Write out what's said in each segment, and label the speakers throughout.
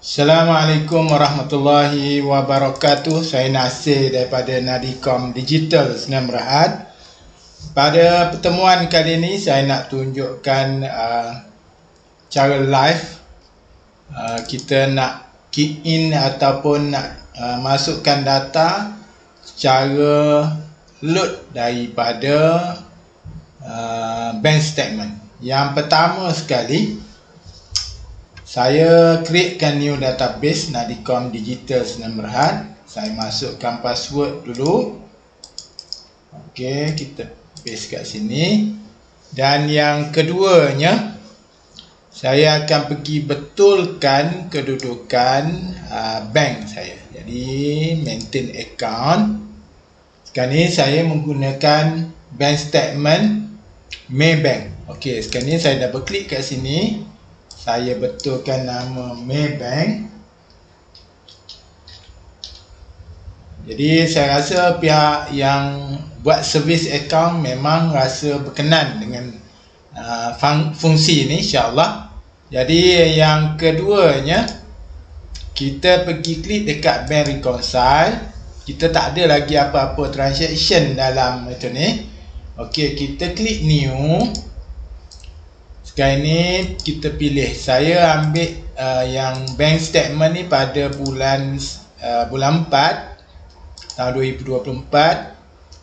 Speaker 1: Assalamualaikum warahmatullahi wabarakatuh. Saya Nasir daripada Nadicom Digital Sdn Bhd. Pada pertemuan kali ini saya nak tunjukkan cara live kita nak key in ataupun nak masukkan data secara load daripada bank statement. Yang pertama sekali, saya createkan new database Nadicom Digital Sdn Bhd. Saya masukkan password dulu. Okey, kita paste kat sini. Dan yang keduanya, saya akan pergi betulkan kedudukan bank saya. Jadi maintain account. Sekarang ni saya menggunakan bank statement Maybank. Okey, sekarang ni saya double klik kat sini. Saya betulkan nama Maybank. Jadi saya rasa pihak yang buat servis account memang rasa berkenan dengan fungsi ini, insyaAllah. Jadi yang keduanya, kita pergi klik dekat Bank Reconcile. Kita tak ada lagi apa-apa transaction dalam itu ni. Okey, kita klik new. Sekarang ni kita pilih, saya ambil yang bank statement ni pada bulan 4 tahun 2024.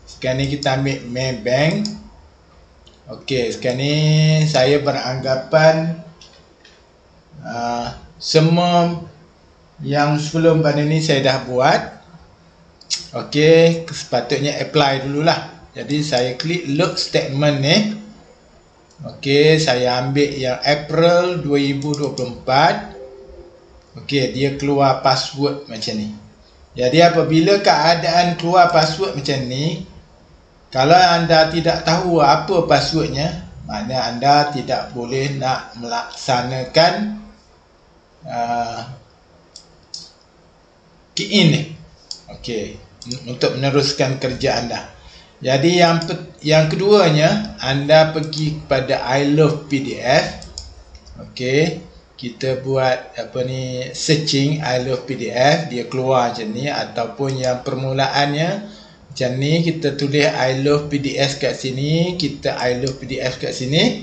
Speaker 1: Sekarang ni kita ambil Maybank. Okey, sekarang ni saya beranggapan semua yang sebelum pada ni saya dah buat. Okey, sepatutnya apply dululah. Jadi saya klik load statement ni. Okey, saya ambil yang April 2024. Okey, dia keluar password macam ni. Jadi apabila keadaan keluar password macam ni, kalau anda tidak tahu apa passwordnya, maknanya anda tidak boleh nak melaksanakan key in ni. Okey, untuk meneruskan kerja anda. Jadi yang keduanya, anda pergi kepada I love PDF. Okey, kita buat apa ni, searching I love PDF, dia keluar macam ni. Ataupun yang permulaannya macam ni, kita tulis I love PDF kat sini, kita I love PDF kat sini.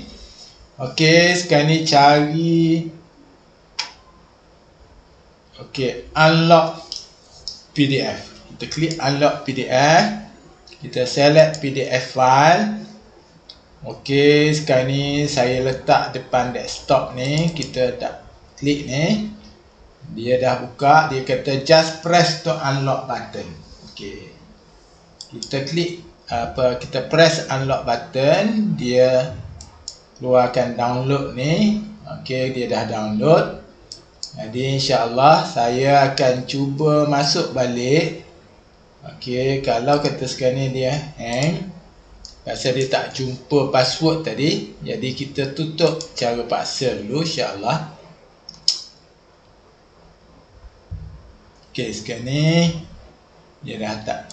Speaker 1: Okey, sekarang ni cari unlock PDF. Kita klik unlock PDF. Kita select PDF file. Okey, sekarang ni saya letak depan desktop ni. Kita dah klik ni. Dia dah buka. Dia kata just press to unlock button. Okey, kita klik kita press unlock button. Dia keluarkan download ni. Okey, dia dah download. Jadi insyaAllah saya akan cuba masuk balik. Okey, kalau kata sekarang ni dia hang, pasal dia tak jumpa password tadi, jadi kita tutup cara paksa dulu, insyaAllah. Okey, sekarang ni dia dah tak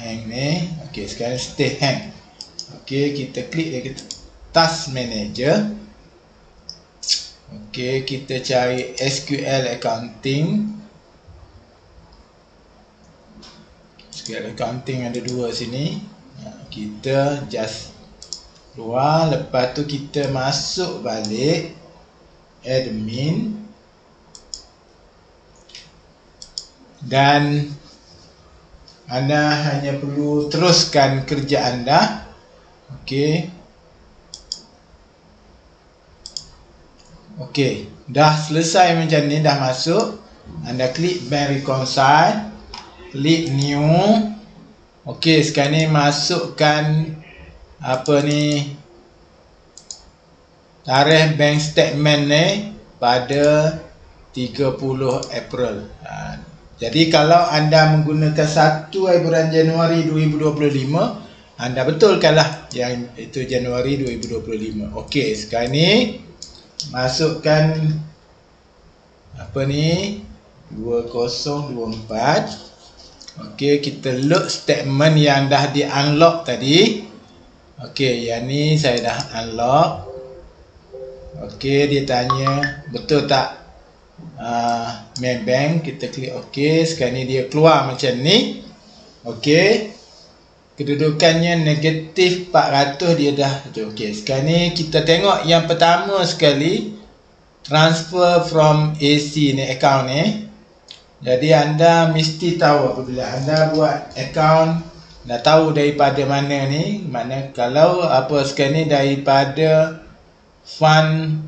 Speaker 1: hang ni. Okey, sekarang stay hang. Okey, kita klik dia kata task manager. Okey, kita cari SQL accounting. SQL accounting ada dua sini. Kita just keluar. Lepas tu kita masuk balik admin. Dan anda hanya perlu teruskan kerja anda. Okey. Okey, dah selesai macam ni, dah masuk. Anda klik Bank Reconcile. Klik new. Okey, sekarang ni masukkan apa ni, tarikh bank statement ni pada 30 April. Jadi kalau anda menggunakan 1 bulan Januari 2025, anda betulkanlah yang itu Januari 2025. Okey, sekarang ni masukkan apa ni, 2024. Okey, kita load statement yang dah di unlock tadi. Okey, yang ni saya dah unlock. Okey, dia tanya betul tak main bank, kita klik OK. Sekarang ni dia keluar macam ni. OK, kedudukannya negatif 400, dia dah OK. Sekarang ni kita tengok yang pertama sekali, transfer from AC ni, account ni. Jadi anda mesti tahu apabila anda buat account, dah tahu daripada mana ni. Mana kalau apa sekarang ni daripada fund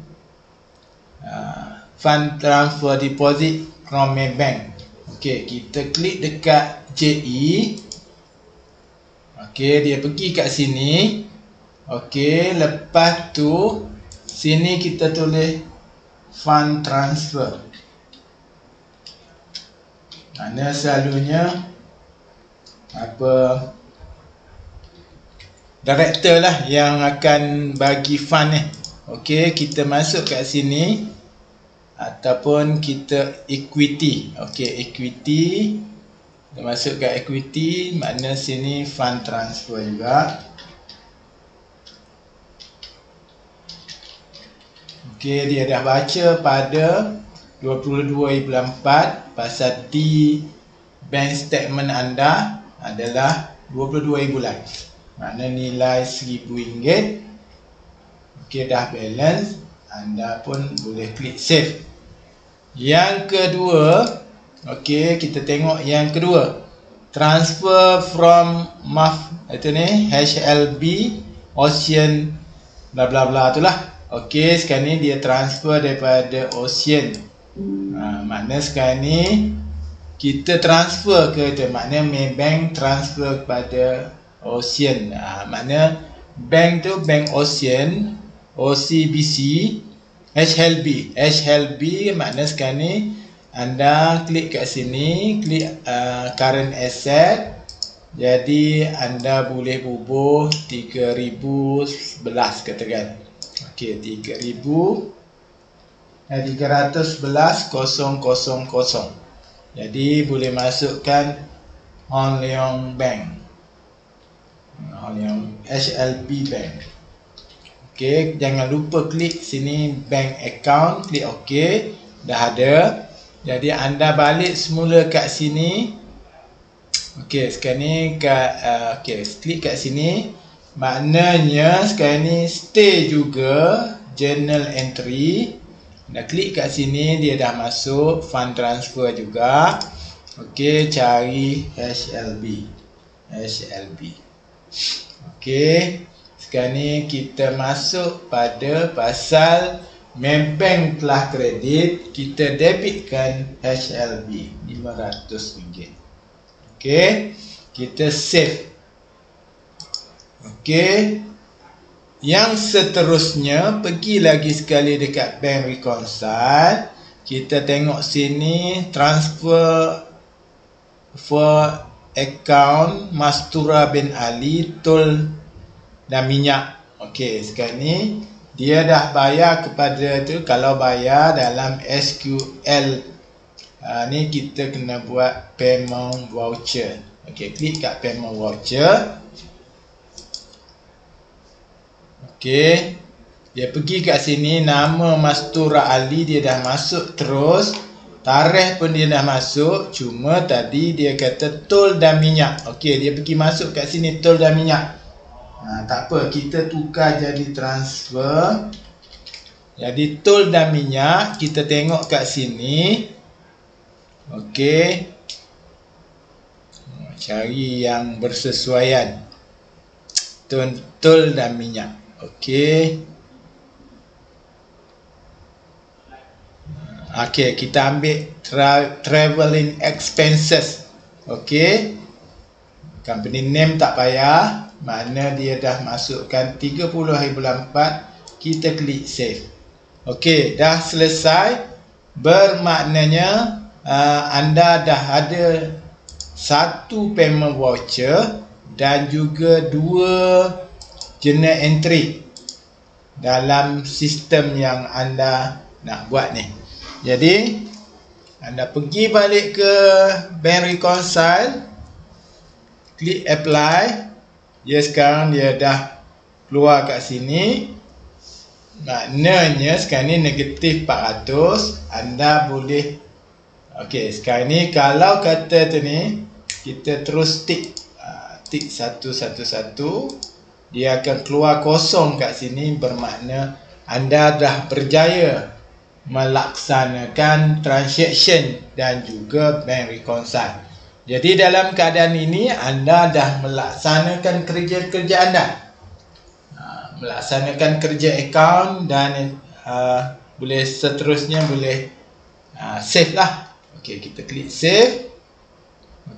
Speaker 1: transfer deposit from main bank. OK, kita klik dekat JE. OK, dia pergi kat sini. OK, lepas tu sini kita tulis fund transfer. Mana selalunya apa director lah yang akan bagi fund ni. OK, kita masuk kat sini ataupun kita equity. OK, equity, kita masuk kat equity, mana sini fund transfer juga. OK, dia dah baca pada 22/4 pasal D bank statement anda adalah 22 bulan. Makna nilai RM1,000. OK, dah balance. Anda pun boleh klik save. Yang kedua, OK, kita tengok yang kedua. Transfer from itu ni HLB Ocean bla bla bla tu lah. OK, sekarang ni dia transfer daripada Ocean. Makna sekarang ni kita transfer ke itu, makna main bank transfer kepada Ocean. Makna bank tu bank Ocean, OCBC, HLB makna sekarang ni anda klik kat sini, klik current asset. Jadi anda boleh bubuh 3,011 katakan. OK, 311,000. Jadi boleh masukkan Hon Leong Bank, Hon Leong HLB Bank. OK, jangan lupa klik sini bank account, klik OK, dah ada. Jadi anda balik semula kat sini. OK, sekarang ni klik kat sini. Maknanya sekarang ni stay juga journal entry. Dah klik kat sini, dia dah masuk fund transfer juga. OK, cari HLB. OK, sekarang ni kita masuk pada pasal main bank telah kredit, kita debitkan HLB RM500. OK, kita save. OK, yang seterusnya pergi lagi sekali dekat bank reconcile. Kita tengok sini transfer for account Mastura bin Ali tol dan minyak. OK, sekarang ni dia dah bayar kepada tu. Kalau bayar dalam SQL ni kita kena buat payment voucher. OK, klik kat payment voucher. OK, dia pergi kat sini, nama Mastura Ali dia dah masuk terus. Tarikh pun dia dah masuk, cuma tadi dia kata tol dan minyak. OK, dia pergi masuk kat sini tol dan minyak. Tak apa, kita tukar jadi transfer. Jadi tol dan minyak, kita tengok kat sini. OK, cari yang bersesuaian. Tol dan minyak. OK, kita ambil travelling expenses. OK, company name tak payah, mana dia dah masukkan 30/4. Kita klik save. OK, dah selesai. Bermaknanya anda dah ada satu payment voucher dan juga 2 journal entry dalam sistem yang anda nak buat ni. Jadi anda pergi balik ke bank reconcile, klik apply. Sekarang dia dah keluar kat sini. Maknanya sekarang ni negatif 400. Anda boleh, okey, sekarang ni kalau kata tu ni kita terus tik tik 111, dia akan keluar kosong kat sini, bermakna anda dah berjaya melaksanakan transaction dan juga bank reconcile. Jadi dalam keadaan ini anda dah melaksanakan kerja-kerja anda, melaksanakan kerja akaun, dan boleh seterusnya boleh save lah. Okey, kita klik save.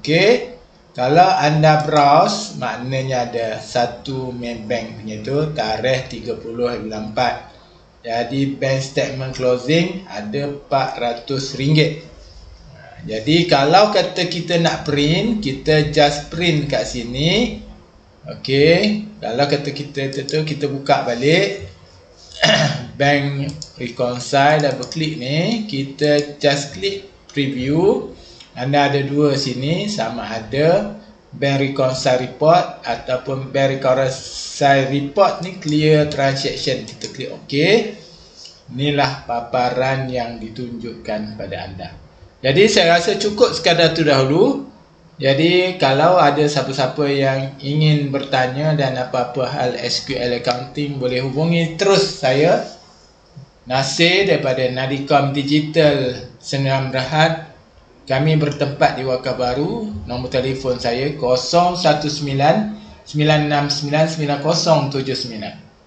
Speaker 1: Okey, kalau anda browse, maknanya ada satu main bank punya tu, tarikh 30/4. Jadi bank statement closing ada RM400. Jadi kalau kata kita nak print, kita just print kat sini. Okey, kalau kata kita tu kita buka balik bank reconcile, double klik ni, kita just klik preview. Anda ada dua sini, sama ada bank reconcile report ataupun bank reconcile report ni clear transaction. Kita klik OK. Inilah paparan yang ditunjukkan pada anda. Jadi saya rasa cukup sekadar tu dahulu. Jadi kalau ada siapa-siapa yang ingin bertanya dan apa-apa hal SQL accounting, boleh hubungi terus saya, Nasir daripada Nadicom Digital Sdn Bhd. Kami bertempat di Wakaf Baru. Nombor telefon saya 019-969-9079.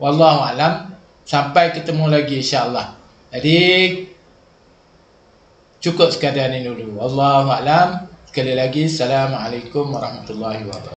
Speaker 1: Wallahualam. Sampai ketemu lagi insya-Allah. Jadi cukup sekadar ini dulu. Wallahualam. Sekali lagi, Assalamualaikum warahmatullahi wabarakatuh.